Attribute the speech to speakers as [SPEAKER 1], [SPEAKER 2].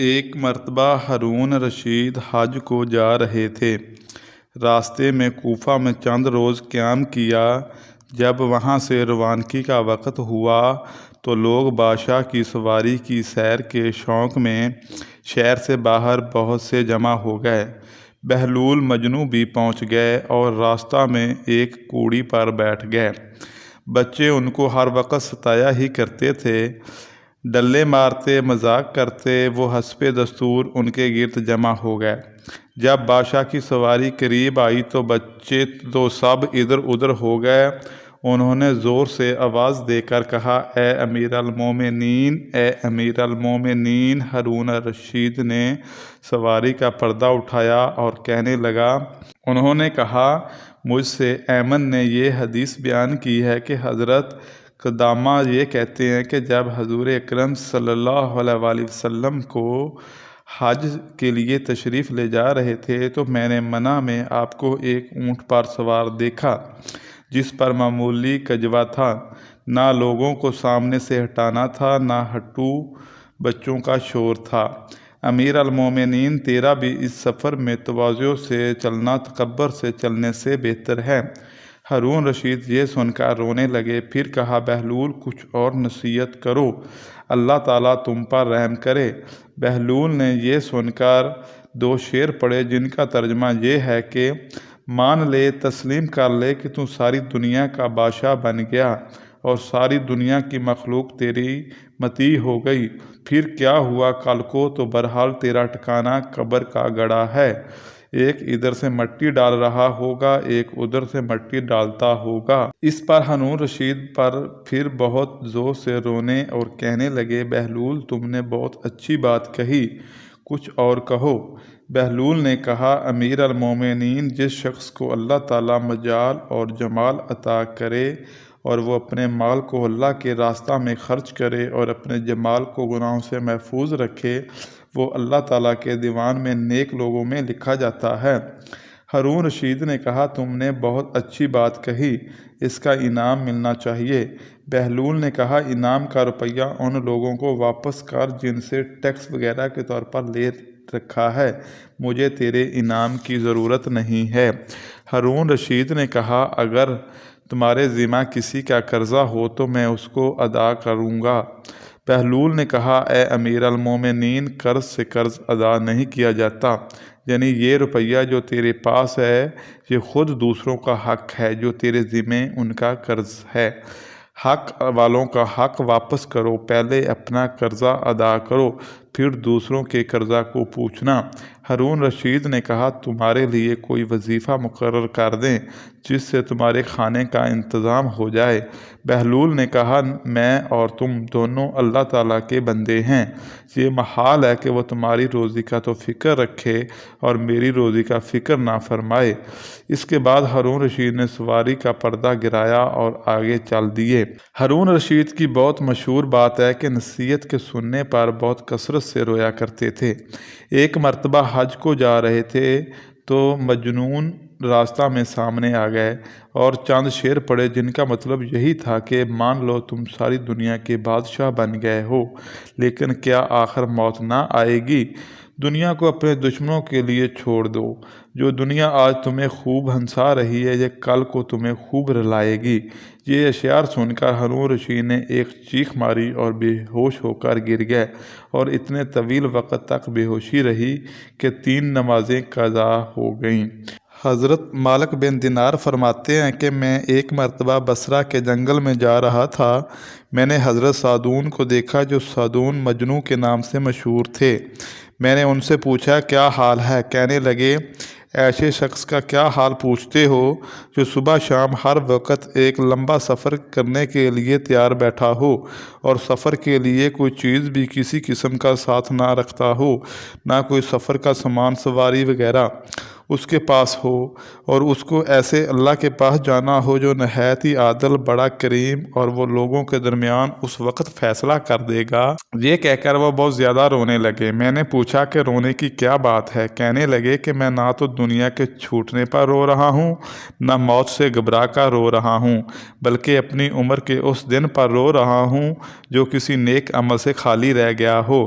[SPEAKER 1] ایک مرتبہ ہارون رشید حج کو جا رہے تھے۔ راستے میں کوفہ میں چند روز قیام کیا۔ جب وہاں سے روانگی کا وقت ہوا تو لوگ بادشاہ کی سواری کی سیر کے شوق میں شہر سے باہر بہت سے جمع ہو گئے۔ بہلول مجنوں بھی پہنچ گئے اور راستہ میں ایک کوڑی پر بیٹھ گئے۔ بچے ان کو ہر وقت ستایا ہی کرتے تھے۔ ڈلے مارتے مذاق کرتے وہ حسب دستور ان کے گرد جمع ہو گئے۔ جب بادشاہ کی سواری قریب آئی تو بچے تو سب ادھر ادھر ہو گئے۔ انہوں نے زور سے آواز دے کر کہا، اے امیر المومنین، اے امیر المومنین۔ ہارون رشید نے سواری کا پردہ اٹھایا اور کہنے لگا، انہوں نے کہا، مجھ سے ایمن نے یہ حدیث بیان کی ہے کہ حضرت قدامہ یہ کہتے ہیں کہ جب حضور اکرم صلی اللہ علیہ وآلہ وسلم کو حج کے لیے تشریف لے جا رہے تھے تو میں نے منع میں آپ کو ایک اونٹ پر سوار دیکھا جس پر معمولی کجوا تھا، نہ لوگوں کو سامنے سے ہٹانا تھا، نہ ہٹو بچوں کا شور تھا۔ امیر المومنین، تیرا بھی اس سفر میں تواضع سے چلنا تکبر سے چلنے سے بہتر ہے۔ ہارون رشید یہ سن کر رونے لگے۔ پھر کہا، بہلول کچھ اور نصیحت کرو، اللہ تعالیٰ تم پر رحم کرے۔ بہلول نے یہ سن کر 2 شعر پڑھے جن کا ترجمہ یہ ہے کہ مان لے، تسلیم کر لے کہ تو ساری دنیا کا بادشاہ بن گیا اور ساری دنیا کی مخلوق تیری مطیع ہو گئی، پھر کیا ہوا کل کو تو بہرحال تیرا ٹھکانہ قبر کا گڑھا ہے، ایک ادھر سے مٹی ڈال رہا ہوگا، ایک ادھر سے مٹی ڈالتا ہوگا۔ اس پر ہارون رشید پر پھر بہت زور سے رونے اور کہنے لگے، بہلول تم نے بہت اچھی بات کہی، کچھ اور کہو۔ بہلول نے کہا، امیر المومنین، جس شخص کو اللہ تعالیٰ مجال اور جمال عطا کرے اور وہ اپنے مال کو اللہ کے راستہ میں خرچ کرے اور اپنے جمال کو گناہوں سے محفوظ رکھے، وہ اللہ تعالیٰ کے دیوان میں نیک لوگوں میں لکھا جاتا ہے۔ ہارون رشید نے کہا، تم نے بہت اچھی بات کہی، اس کا انعام ملنا چاہیے۔ بہلول نے کہا، انعام کا روپیہ ان لوگوں کو واپس کر جن سے ٹیکس وغیرہ کے طور پر لے رکھا ہے، مجھے تیرے انعام کی ضرورت نہیں ہے۔ ہارون رشید نے کہا، اگر تمہارے ذمہ کسی کا قرضہ ہو تو میں اس کو ادا کروں گا۔ بہلول نے کہا، اے امیر المومنین، قرض سے قرض ادا نہیں کیا جاتا، یعنی یہ روپیہ جو تیرے پاس ہے یہ خود دوسروں کا حق ہے جو تیرے ذمہ ان کا قرض ہے۔ حق والوں کا حق واپس کرو، پہلے اپنا قرضہ ادا کرو، پھر دوسروں کے قرضہ کو پوچھنا۔ ہارون رشید نے کہا، تمہارے لیے کوئی وظیفہ مقرر کر دیں جس سے تمہارے کھانے کا انتظام ہو جائے۔ بہلول نے کہا، میں اور تم دونوں اللہ تعالیٰ کے بندے ہیں، یہ محال ہے کہ وہ تمہاری روزی کا تو فکر رکھے اور میری روزی کا فکر نہ فرمائے۔ اس کے بعد ہارون رشید نے سواری کا پردہ گرایا اور آگے چل دیے۔ ہارون رشید کی بہت مشہور بات ہے کہ نصیحت کے سننے پر بہت کثرت سے رویا کرتے تھے۔ ایک مرتبہ حج کو جا رہے تھے تو مجنون راستہ میں سامنے آ گئے اور چند شعر پڑھے جن کا مطلب یہی تھا کہ مان لو تم ساری دنیا کے بادشاہ بن گئے ہو، لیکن کیا آخر موت نہ آئے گی؟ دنیا کو اپنے دشمنوں کے لیے چھوڑ دو، جو دنیا آج تمہیں خوب ہنسا رہی ہے یہ کل کو تمہیں خوب رلائے گی۔ یہ اشعار سن کر ہارون رشید نے ایک چیخ ماری اور بے ہوش ہو کر گر گئے اور اتنے طویل وقت تک بے ہوشی رہی کہ 3 نمازیں قضا ہو گئیں۔ حضرت مالک بن دینار فرماتے ہیں کہ میں ایک مرتبہ بصرہ کے جنگل میں جا رہا تھا، میں نے حضرت سعدون کو دیکھا جو سعدون مجنوں کے نام سے مشہور تھے۔ میں نے ان سے پوچھا، کیا حال ہے؟ کہنے لگے، ایسے شخص کا کیا حال پوچھتے ہو جو صبح شام ہر وقت ایک لمبا سفر کرنے کے لیے تیار بیٹھا ہو اور سفر کے لیے کوئی چیز بھی کسی قسم کا ساتھ نہ رکھتا ہو، نہ کوئی سفر کا سامان سواری وغیرہ اس کے پاس ہو، اور اس کو ایسے اللہ کے پاس جانا ہو جو نہایت ہی عادل، بڑا کریم اور وہ لوگوں کے درمیان اس وقت فیصلہ کر دے گا۔ یہ کہہ کر وہ بہت زیادہ رونے لگے۔ میں نے پوچھا کہ رونے کی کیا بات ہے؟ کہنے لگے کہ میں نہ تو دنیا کے چھوٹنے پر رو رہا ہوں، نہ موت سے گھبرا کر رو رہا ہوں، بلکہ اپنی عمر کے اس دن پر رو رہا ہوں جو کسی نیک عمل سے خالی رہ گیا ہو۔